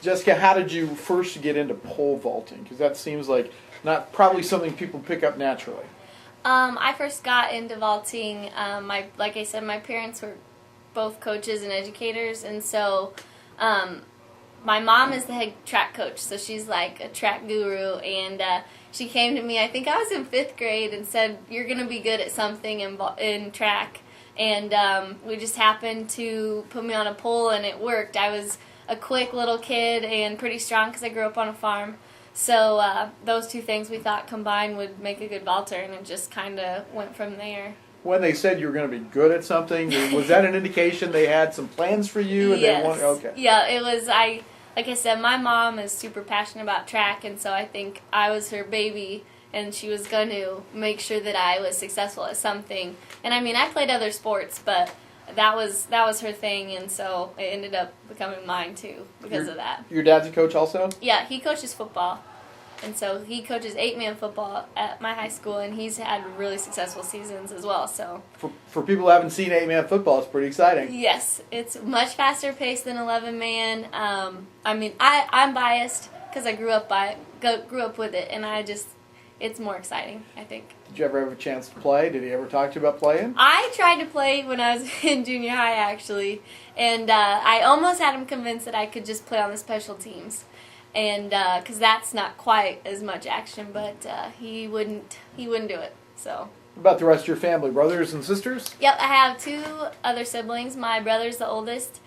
Jessica, how did you first get into pole vaulting? Because that seems like not probably something people pick up naturally. I first got into vaulting. Like I said, my parents were both coaches and educators, and so my mom is the head track coach, so she's like a track guru, and she came to me, I think I was in 5th grade, and said, you're going to be good at something in track, and we just happened to put me on a pole, and it worked. I was a quick little kid and pretty strong because I grew up on a farm, so those two things we thought combined would make a good vaulter, and it just kind of went from there. When they said you were going to be good at something, was that an indication they had some plans for you? And Yes. They wanted, okay. Yeah, it was. Like I said, my mom is super passionate about track, and so I think I was her baby, and she was going to make sure that I was successful at something. And I mean, I played other sports, but that was her thing, and so it ended up becoming mine too because of that. Your dad's a coach also? Yeah, he coaches football. And so he coaches 8-man football at my high school, and he's had really successful seasons as well. So For people who haven't seen 8-man football, it's pretty exciting. yes, it's much faster paced than 11-man. I mean, I'm biased because I grew up with it, and it's more exciting, I think. Did you ever have a chance to play? Did he ever talk to you about playing? I tried to play when I was in junior high, actually, and I almost had him convinced that I could just play on the special teams. And because that's not quite as much action, but he wouldn't do it. So. What about the rest of your family, brothers and sisters? Yep, I have 2 other siblings. My brother's the oldest.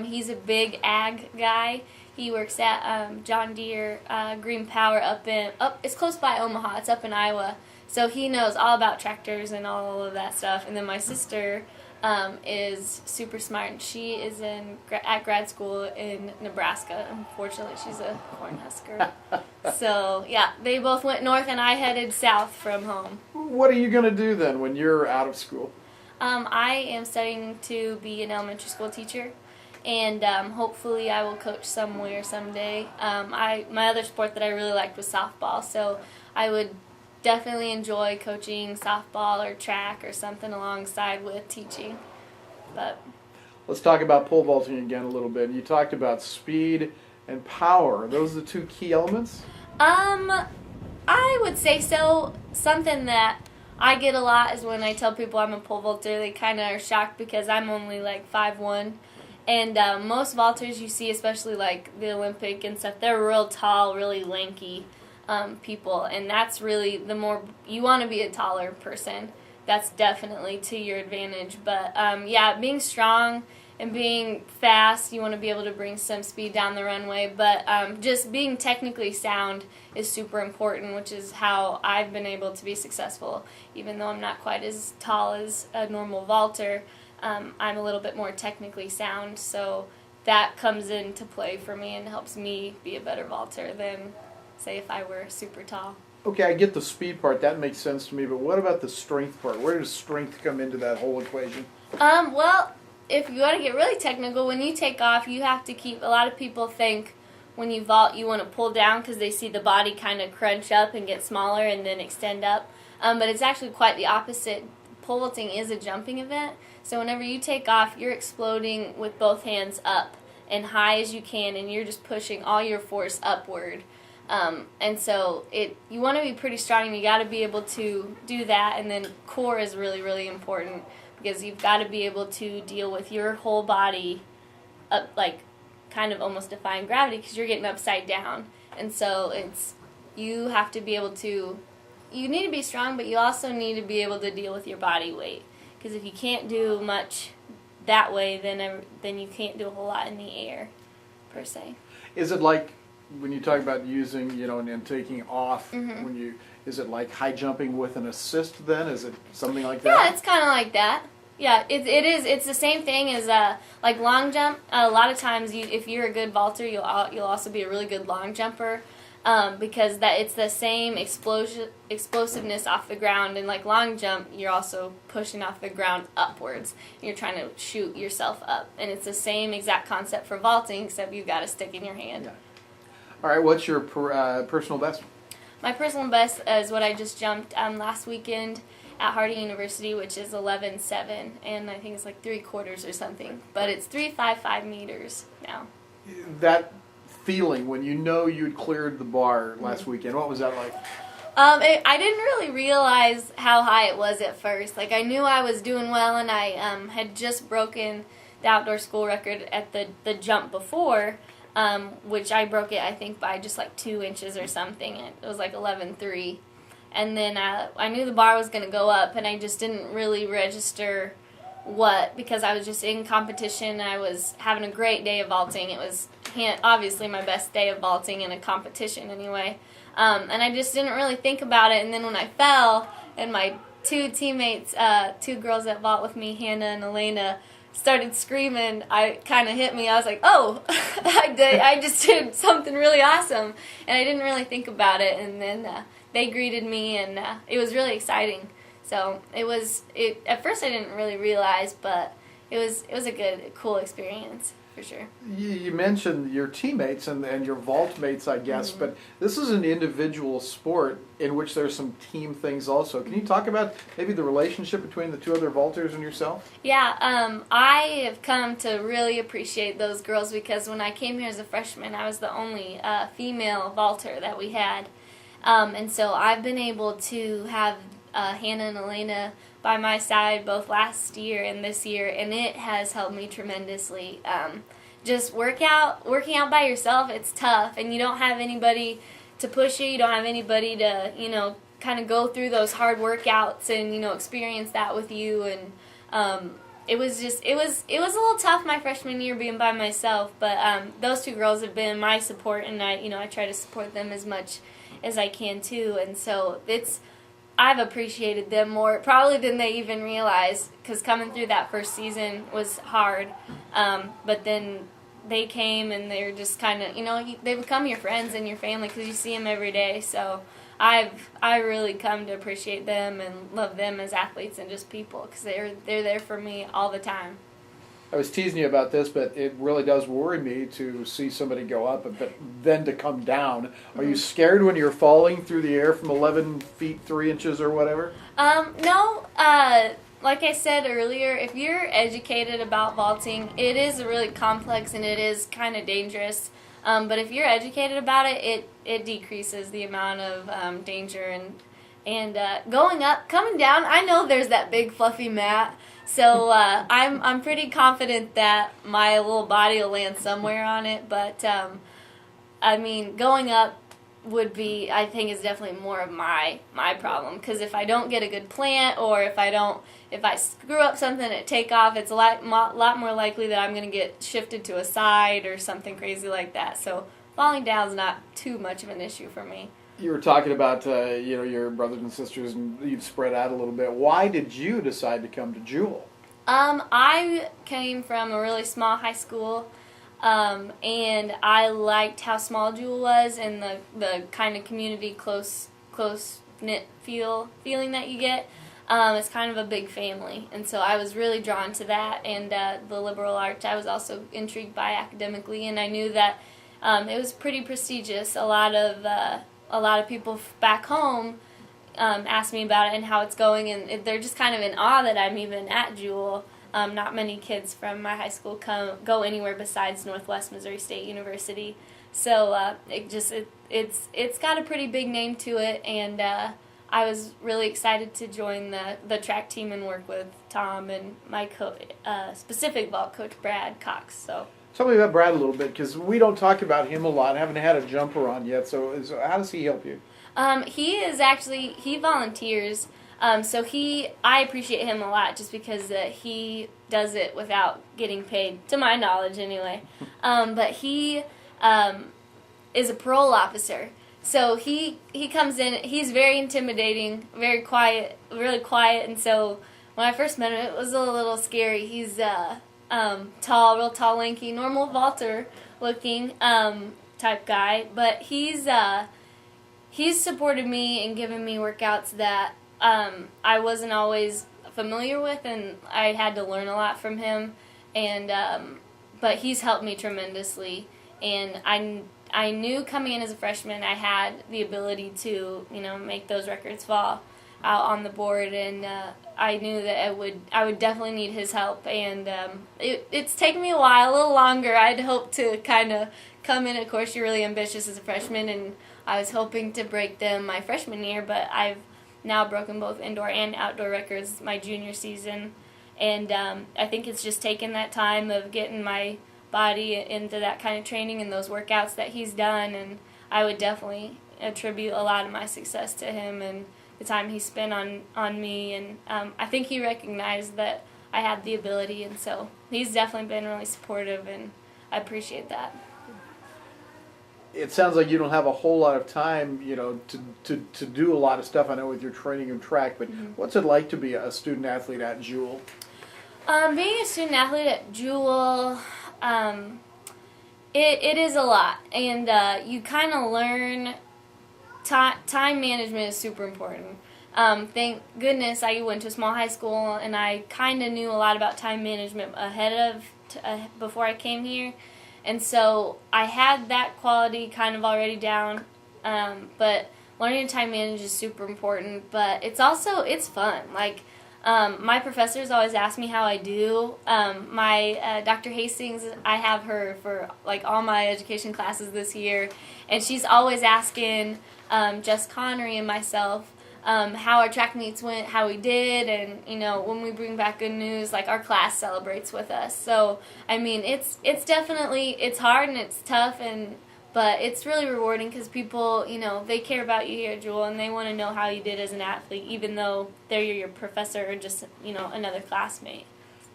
He's a big ag guy. He works at John Deere Green Power it's close by Omaha. It's up in Iowa. So he knows all about tractors and all of that stuff. And then my sister is super smart. She is at grad school in Nebraska. Unfortunately, she's a Cornhusker. So, yeah, they both went north, and I headed south from home. What are you going to do then when you're out of school? I am studying to be an elementary school teacher, and hopefully I will coach somewhere someday. My other sport that I really liked was softball, so I would definitely enjoy coaching softball or track or something alongside with teaching. But let's talk about pole vaulting again a little bit. You talked about speed and power. Are those the 2 key elements? I would say so. Something that I get a lot is when I tell people I'm a pole vaulter, they kind of are shocked because I'm only like 5'1". And most vaulters you see, especially like the Olympic and stuff, they're real tall, really lanky people, and that's really the more you want to be a taller person. That's definitely to your advantage. But yeah, being strong and being fast, you want to be able to bring some speed down the runway. But just being technically sound is super important, which is how I've been able to be successful. Even though I'm not quite as tall as a normal vaulter, I'm a little bit more technically sound. So that comes into play for me and helps me be a better vaulter than, say, if I were super tall. Okay, I get the speed part. That makes sense to me. But what about the strength part? Where does strength come into that whole equation? Well, if you want to get really technical, when you take off, you have to keep. A lot of people think when you vault, you want to pull down because they see the body kind of crunch up and get smaller and then extend up. But it's actually quite the opposite. Pole vaulting is a jumping event. So whenever you take off, you're exploding with both hands up and high as you can, and you're just pushing all your force upward. And so you want to be pretty strong, and you got to be able to do that. And then core is really, really important because you've got to be able to deal with your whole body up, like kind of almost defying gravity because you're getting upside down. And so you have to be able to, you need to be strong, but you also need to be able to deal with your body weight. Because if you can't do much that way, then you can't do a whole lot in the air, per se. Is it like when you talk about using, and taking off, Mm-hmm. is it like high jumping with an assist then? Is it something like that? Yeah, it's kind of like that. Yeah, it is. It's the same thing as like long jump. A lot of times, if you're a good vaulter, you'll also be a really good long jumper. Because it's the same explosiveness off the ground, and like long jump, you're also pushing off the ground upwards. You're trying to shoot yourself up, and it's the same exact concept for vaulting, except you've got a stick in your hand. Yeah. All right, what's your personal best? My personal best is what I just jumped last weekend at Harding University, which is 11.7, and I think it's like 3/4 or something, but it's 355 meters now. That feeling when you know you'd cleared the bar last weekend? What was that like? I didn't really realize how high it was at first. Like, I knew I was doing well, and I had just broken the outdoor school record at the jump before, which I broke it, I think, by just like 2 inches or something. It was like 11.3. And then I knew the bar was going to go up, and I just didn't really register what, because I was just in competition. I was having a great day of vaulting. It was obviously my best day of vaulting in a competition anyway. And I just didn't really think about it. And then when I fell, and my 2 teammates, 2 girls that vault with me, Hannah and Elena, started screaming, I kind of hit me. I was like, oh, I just did something really awesome. And I didn't really think about it. And then they greeted me, and it was really exciting. So at first I didn't really realize, but it was a cool experience. For sure. You mentioned your teammates and your vault mates, I guess, but this is an individual sport in which there's some team things also. Can you talk about maybe the relationship between the 2 other vaulters and yourself? Yeah, I have come to really appreciate those girls, because when I came here as a freshman, I was the only female vaulter that we had. And so I've been able to have Hannah and Elena by my side both last year and this year, and it has helped me tremendously. Just working out by yourself, it's tough, and you don't have anybody to push you. You don't have anybody to, kind of go through those hard workouts and, experience that with you. And it was a little tough my freshman year being by myself, but those 2 girls have been my support, and I try to support them as much as I can too. And so I've appreciated them more probably than they even realize, because coming through that first season was hard. But then they came, and they're just kind of, they become your friends and your family, because you see them every day. So I really come to appreciate them and love them as athletes and just people, because they're there for me all the time. I was teasing you about this, but it really does worry me to see somebody go up, but then to come down. Are you scared when you're falling through the air from 11 feet 3 inches or whatever? No. Like I said earlier, if you're educated about vaulting, it is really complex and it is kind of dangerous. But if you're educated about it, it decreases the amount of danger. And going up, coming down, I know there's that big fluffy mat. So I'm pretty confident that my little body will land somewhere on it. But going up would be, I think, is definitely more of my problem, because if I don't get a good plant, or if I screw up something at takeoff, it's a lot more likely that I'm going to get shifted to a side or something crazy like that. So falling down is not too much of an issue for me. You were talking about your brothers and sisters, and you've spread out a little bit. Why did you decide to come to Jewel? I came from a really small high school, and I liked how small Jewel was, and the kind of community close knit feeling that you get. It's kind of a big family, and so I was really drawn to that. And the liberal arts I was also intrigued by academically, and I knew that it was pretty prestigious. A lot of people back home ask me about it and how it's going, and they're just kind of in awe that I'm even at Jewel. Not many kids from my high school go anywhere besides Northwest Missouri State University, so it's got a pretty big name to it, and I was really excited to join the track team and work with Tom and my specific vault coach Brad Cox. So. Tell me about Brad a little bit, because we don't talk about him a lot. I haven't had a jumper on yet, so how does he help you? He volunteers, so I appreciate him a lot, just because he does it without getting paid, to my knowledge anyway. But he is a parole officer, so he comes in, he's very intimidating, very quiet, really quiet, and so when I first met him, it was a little scary. He's tall, real tall, lanky, normal vaulter looking type guy, but he's supported me and given me workouts that I wasn't always familiar with, and I had to learn a lot from him. And but he's helped me tremendously, and I knew coming in as a freshman I had the ability to make those records fall. out on the board, and I knew that I would definitely need his help, and it's taken me a while, a little longer. I'd hoped to kind of come in. Of course, you're really ambitious as a freshman, and I was hoping to break them my freshman year, but I've now broken both indoor and outdoor records my junior season, and I think it's just taken that time of getting my body into that kind of training and those workouts that he's done, and I would definitely attribute a lot of my success to him and the time he spent on me, and I think he recognized that I had the ability, and so he's definitely been really supportive, and I appreciate that. It sounds like you don't have a whole lot of time, you know, to do a lot of stuff. I know with your training and track, but what's it like to be a student athlete at Jewel? Being a student athlete at Jewel, it is a lot, and you kind of learn time management is super important. Thank goodness I went to a small high school, and I kind of knew a lot about time management before I came here, and so I had that quality kind of already down. But learning to time manage is super important. But it's fun. Like my professors always ask me how I do. My Dr. Hastings, I have her for like all my education classes this year, and she's always asking Jess Connery and myself how our track meets went, how we did, and you know, when we bring back good news, like our class celebrates with us. So I mean, it's definitely, it's hard and it's tough, but it's really rewarding because people, you know, they care about you here at Jewel, and they want to know how you did as an athlete, even though they're your professor or just, you know, another classmate.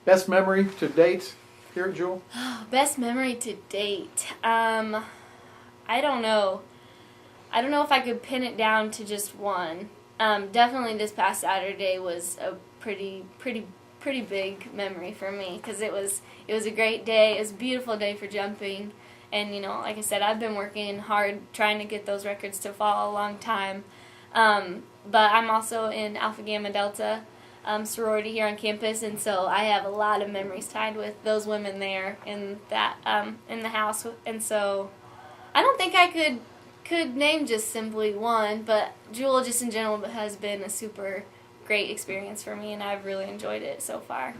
Best memory to date here at Jewel? Best memory to date. I don't know. I don't know if I could pin it down to just one. Definitely this past Saturday was a pretty big memory for me because it was a great day. It was a beautiful day for jumping, and you know, like I said, I've been working hard trying to get those records to fall a long time. But I'm also in Alpha Gamma Delta sorority here on campus, and so I have a lot of memories tied with those women there in the house, and so I don't think I could name just simply one, but Jewel just in general has been a super great experience for me, and I've really enjoyed it so far.